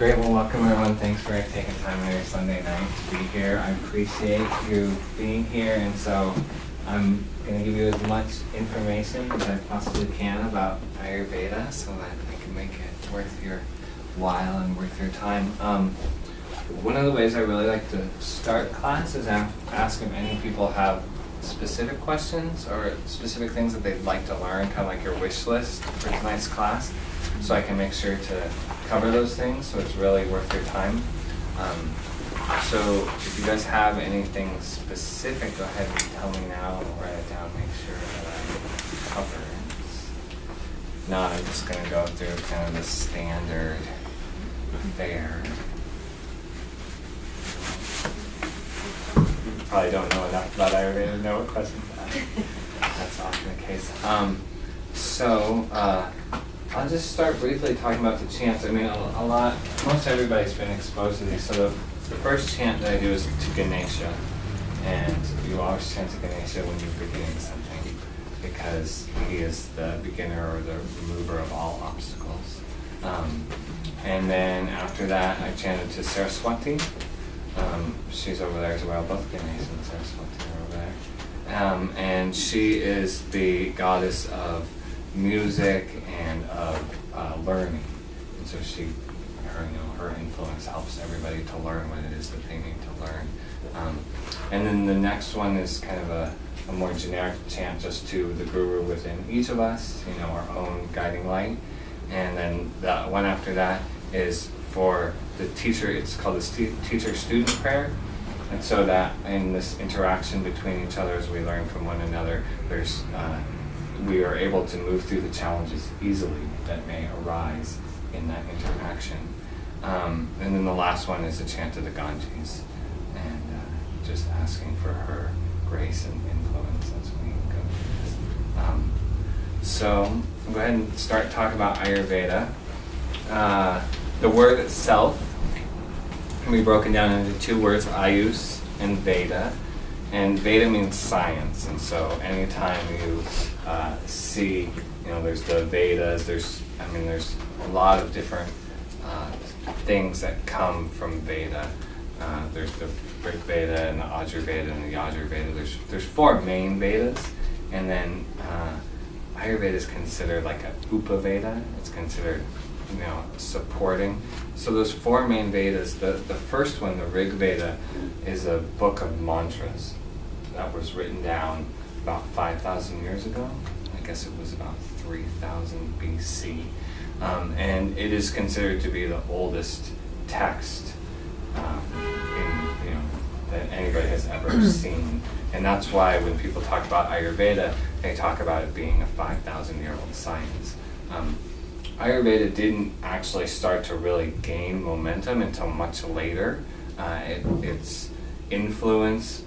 Great. Well, welcome everyone. Thanks for taking time on your Sunday night to be here. I appreciate you being here, and so I'm going to give you as much information as I possibly can about Ayurveda so that I can make it worth your while and worth your time. One of the ways I really like to start class is ask if any people have specific questions or specific things that they'd like to learn, kind of like your wish list for tonight's class, so I can make sure to cover those things so it's really worth your time. So if you guys have anything specific, go ahead and tell me now. I'll write it down, make sure that I cover it. If not, I'm just going to go through kind of the standard fare. You probably don't know enough about Ayurveda to know what questions to ask. That's often the case. I'll just start briefly talking about the chants. I mean, most everybody's been exposed to these. So the first chant that I do is to Ganesha. And you always chant to Ganesha when you're beginning something, because he is the beginner or the remover of all obstacles. And then after that, I chanted to Saraswati. She's over there as well. Both Ganesha and Saraswati are over there. And she is the goddess of music and of learning, and so her influence helps everybody to learn what it is that they need to learn. And then the next one is kind of a more generic chant just to the guru within each of us, our own guiding light. And then the one after that is for the teacher. It's called the teacher-student prayer. And so that in this interaction between each other as we learn from one another, we are able to move through the challenges easily that may arise in that interaction. And then the last one is a chant of the Ganges, and just asking for her grace and influence as we go through this. So I'll go ahead and start talking about Ayurveda. The word itself can be broken down into two words, Ayus and Veda. And Veda means science, and so anytime you see, there's the Vedas, there's a lot of different things that come from Veda. There's the Rig Veda and the Ayurveda and the Yajurveda. There's four main Vedas, and then Ayurveda is considered like a Upaveda. It's considered, supporting. So those four main Vedas, the first one, the Rig Veda, is a book of mantras that was written down about 5,000 years ago. I guess it was about 3000 BC. And it is considered to be the oldest text that anybody has ever seen. And that's why when people talk about Ayurveda, they talk about it being a 5,000-year-old science. Ayurveda didn't actually start to really gain momentum until much later. Its influence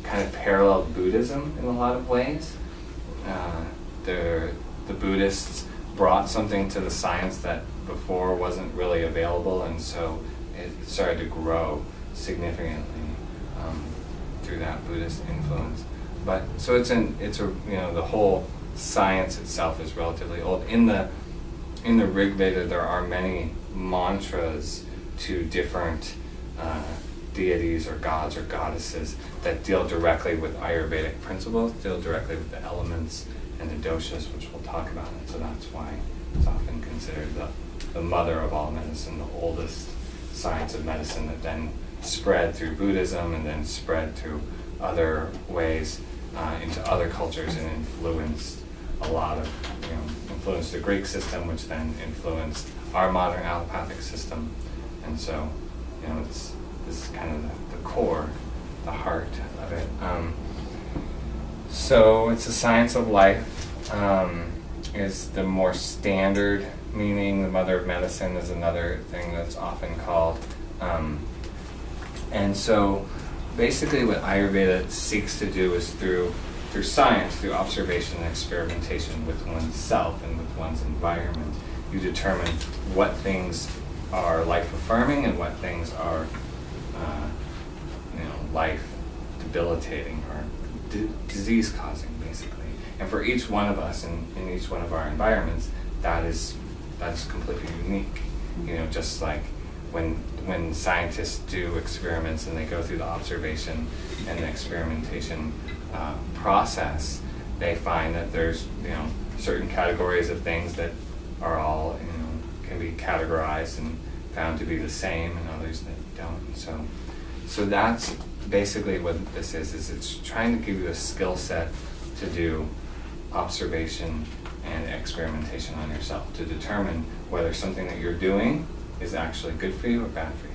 kind of paralleled Buddhism in a lot of ways. The Buddhists brought something to the science that before wasn't really available, and so it started to grow significantly through that Buddhist influence. But so the whole science itself is relatively old. In the Rig Veda, there are many mantras to different deities or gods or goddesses that deal directly with Ayurvedic principles, deal directly with the elements and the doshas, which we'll talk about. And so that's why it's often considered the mother of all medicine, the oldest science of medicine that then spread through Buddhism and then spread through other ways into other cultures and influenced influenced the Greek system, which then influenced our modern allopathic system. And so, this is kind of the core, the heart of it. So it's a science of life, is the more standard meaning. The mother of medicine is another thing that's often called. And so basically what Ayurveda seeks to do is through science, through observation and experimentation with oneself and with one's environment, you determine what things are life-affirming and what things are life-debilitating or disease-causing, basically. And for each one of us in each one of our environments, that's completely unique. Just like when scientists do experiments and they go through the observation and the experimentation process, they find that there's certain categories of things that are all can be categorized and found to be the same, and others that don't. So that's basically what this is it's trying to give you a skill set to do observation and experimentation on yourself to determine whether something that you're doing is actually good for you or bad for you,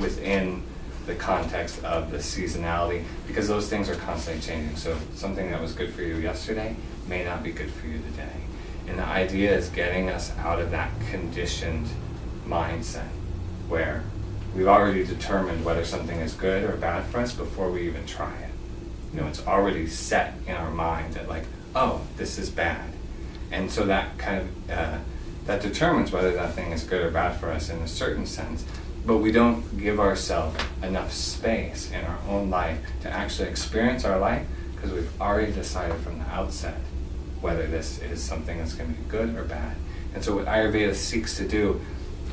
within the context of the seasonality, because those things are constantly changing. So something that was good for you yesterday may not be good for you today. And the idea is getting us out of that conditioned mindset where we've already determined whether something is good or bad for us before we even try it. It's already set in our mind that oh, this is bad. And so that kind of, that determines whether that thing is good or bad for us in a certain sense. But we don't give ourselves enough space in our own life to actually experience our life because we've already decided from the outset whether this is something that's going to be good or bad. And so what Ayurveda seeks to do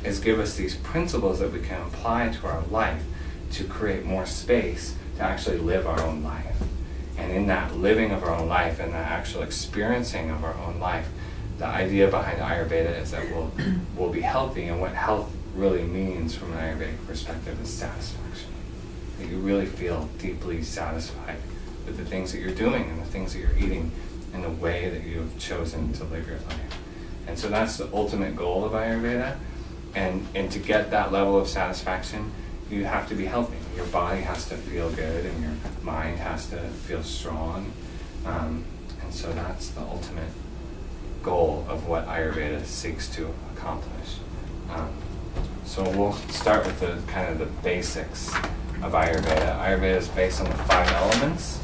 is give us these principles that we can apply to our life to create more space to actually live our own life. And in that living of our own life and that actual experiencing of our own life, the idea behind Ayurveda is that we'll be healthy, and what health really means from an Ayurvedic perspective is satisfaction. That you really feel deeply satisfied with the things that you're doing and the things that you're eating and the way that you have chosen to live your life. And so that's the ultimate goal of Ayurveda. And to get that level of satisfaction, you have to be healthy. Your body has to feel good and your mind has to feel strong. And so that's the ultimate goal of what Ayurveda seeks to accomplish. So we'll start with the kind of the basics of Ayurveda. Ayurveda is based on the 5 elements.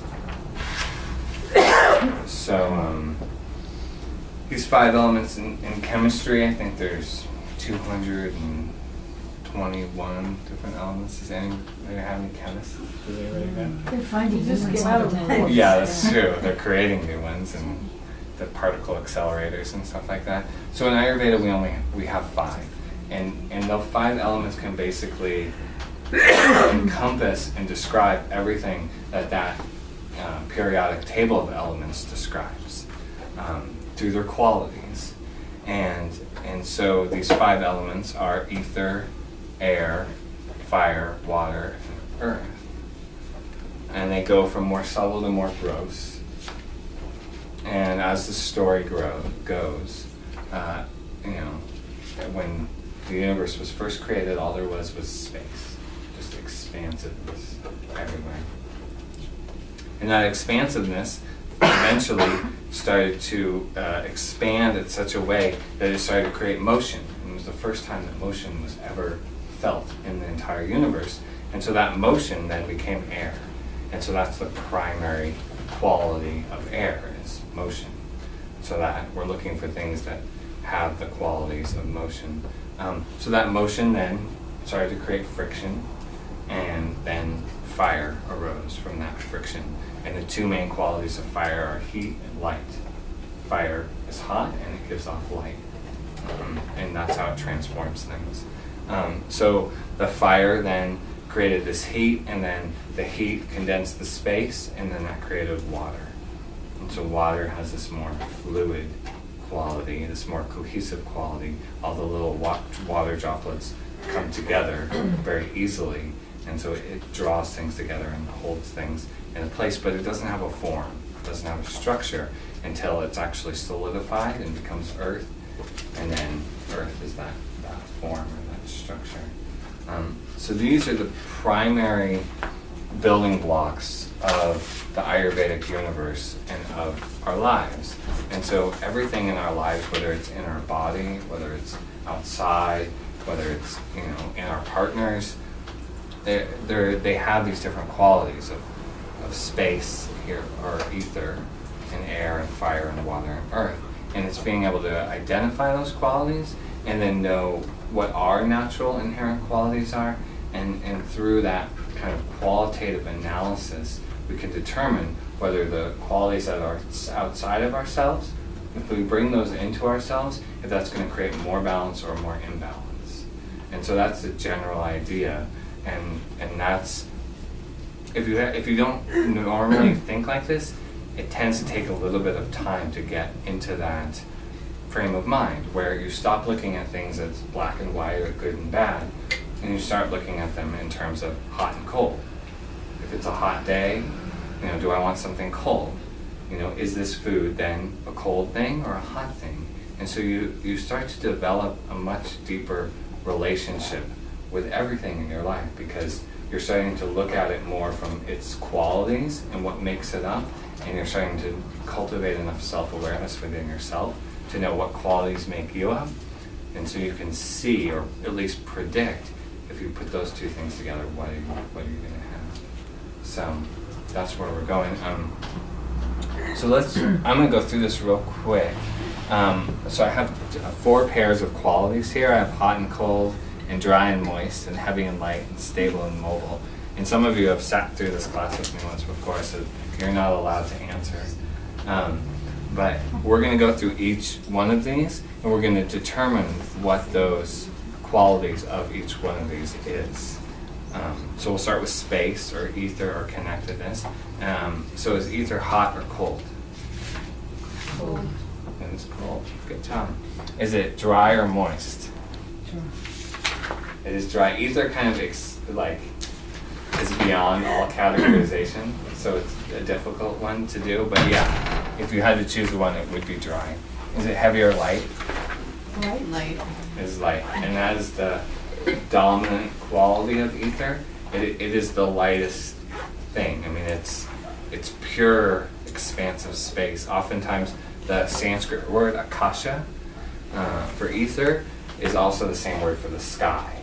So these 5 elements in chemistry, I think there's 221 different elements. Does anybody have any chemists? Does anybody have? They're finding Just new ones get all out the of time. the Yeah, that's true. They're creating new ones and the particle accelerators and stuff like that. So in Ayurveda, we have 5, and the 5 elements can basically encompass and describe everything that periodic table of elements describes through their qualities. And so these 5 elements are ether, air, fire, water, and earth. And they go from more subtle to more gross. And as the story goes, when the universe was first created, all there was space, just expansiveness everywhere. And that expansiveness eventually started to expand in such a way that it started to create motion. And it was the first time that motion was ever felt in the entire universe. And so that motion then became air. And so that's the primary quality of air, is motion. So that we're looking for things that have the qualities of motion. So that motion then started to create friction, and then fire arose from that friction. And the 2 main qualities of fire are heat and light. Fire is hot and it gives off light. And that's how it transforms things. So the fire then created this heat, and then the heat condensed the space, and then that created water. And so water has this more fluid quality, this more cohesive quality. All the little water droplets come together very easily, and so it draws things together and holds things in a place, but it doesn't have a form, it doesn't have a structure until it's actually solidified and becomes earth, and then earth is that form or that structure. So these are the primary building blocks of the Ayurvedic universe and of our lives. And so everything in our lives, whether it's in our body, whether it's outside, whether it's in our partners, they have these different qualities of space here, or ether and air and fire and water and earth. And it's being able to identify those qualities and then know what our natural inherent qualities are, and through that kind of qualitative analysis we can determine whether the qualities that are outside of ourselves if we bring those into ourselves, if that's going to create more balance or more imbalance. And so that's the general idea, and that's, if you don't normally think like this, it tends to take a little bit of time to get into that frame of mind where you stop looking at things as black and white or good and bad, and you start looking at them in terms of hot and cold. If it's a hot day, do I want something cold? Is this food then a cold thing or a hot thing? And so you start to develop a much deeper relationship with everything in your life, because you're starting to look at it more from its qualities and what makes it up, and you're starting to cultivate enough self-awareness within yourself to know what qualities make you up, and so you can see, or at least predict, if you put those two things together, what are you going to have. So that's where we're going. So I'm going to go through this real quick. So I have 4 pairs of qualities here. I have hot and cold, and dry and moist, and heavy and light, and stable and mobile. And some of you have sat through this class with me once before, so you're not allowed to answer. But we're going to go through each one of these, and we're going to determine what those qualities of each one of these is. So we'll start with space, or ether, or connectedness. So is ether hot or cold? Cold. It is cold. Good job. Is it dry or moist? Dry. It is dry. Ether kind of is beyond all categorization, so it's a difficult one to do. But yeah, if you had to choose one, it would be dry. Is it heavy or light? Light. It is light, and that is the dominant quality of ether. It is the lightest thing. I mean, it's pure expansive space. Oftentimes, the Sanskrit word akasha for ether is also the same word for the sky,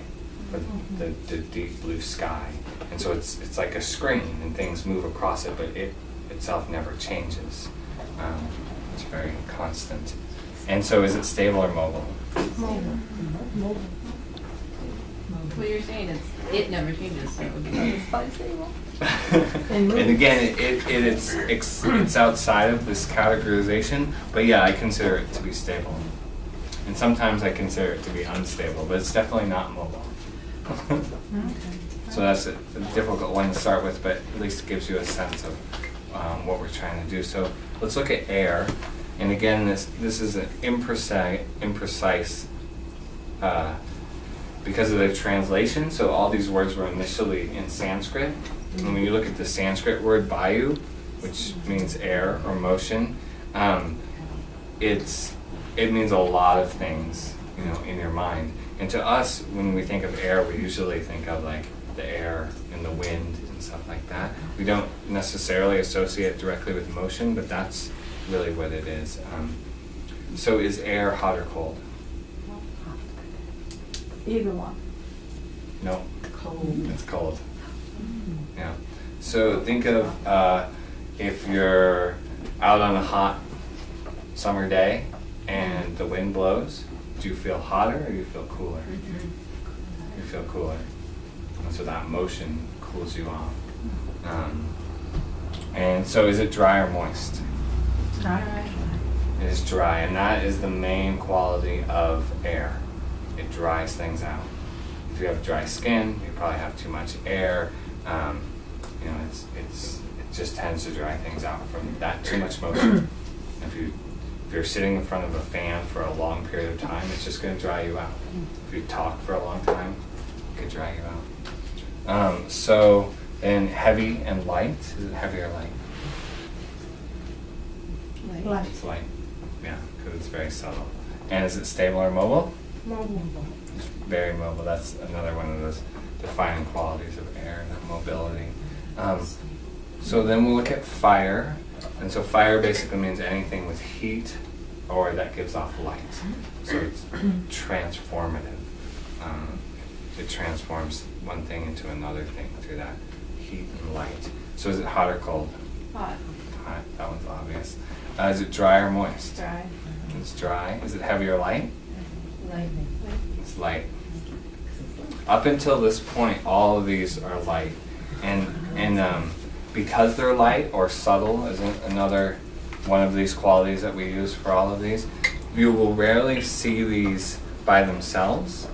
for the deep blue sky. And so it's like a screen, and things move across it, but it itself never changes. It's very constant. And so is it stable or mobile? Mobile. What you're saying it never changes, so it would be it's quite stable. And again, it's outside of this categorization, but yeah, I consider it to be stable. And sometimes I consider it to be unstable, but it's definitely not mobile. So that's a difficult one to start with, but at least it gives you a sense of what we're trying to do. So let's look at air. And again, this is an imprecise because of the translation. So all these words were initially in Sanskrit. And when you look at the Sanskrit word vayu, which means air or motion, it means a lot of things, in your mind. And to us, when we think of air, we usually think of like the air and the wind and stuff like that. We don't necessarily associate it directly with motion, but that's really what it is. So is air hot or cold? Either one. No. Cold. It's cold. Yeah. So think of if you're out on a hot summer day and the wind blows, do you feel hotter or do you feel cooler? You feel cooler. And so that motion cools you off. And so is it dry or moist? Dry. It is dry, and that is the main quality of air. It dries things out. If you have dry skin, you probably have too much air. It just tends to dry things out from that too much motion. If you're sitting in front of a fan for a long period of time, it's just going to dry you out. If you talk for a long time, it could dry you out. So then heavy and light, is it heavy or light? Light. It's light, yeah, because it's very subtle. And is it stable or mobile? Mobile. It's very mobile. That's another one of those defining qualities of air, that mobility. So then we'll look at fire. And so fire basically means anything with heat or that gives off light. So it's transformative. It transforms one thing into another thing through that heat and light. So is it hot or cold? Hot. Hot. That one's obvious. Is it dry or moist? Dry. It's dry. Is it heavy or light? Light. It's light. Up until this point, all of these are light. And because they're light or subtle is another one of these qualities that we use for all of these. You will rarely see these by themselves.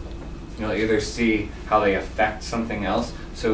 You'll either see how they affect something else. So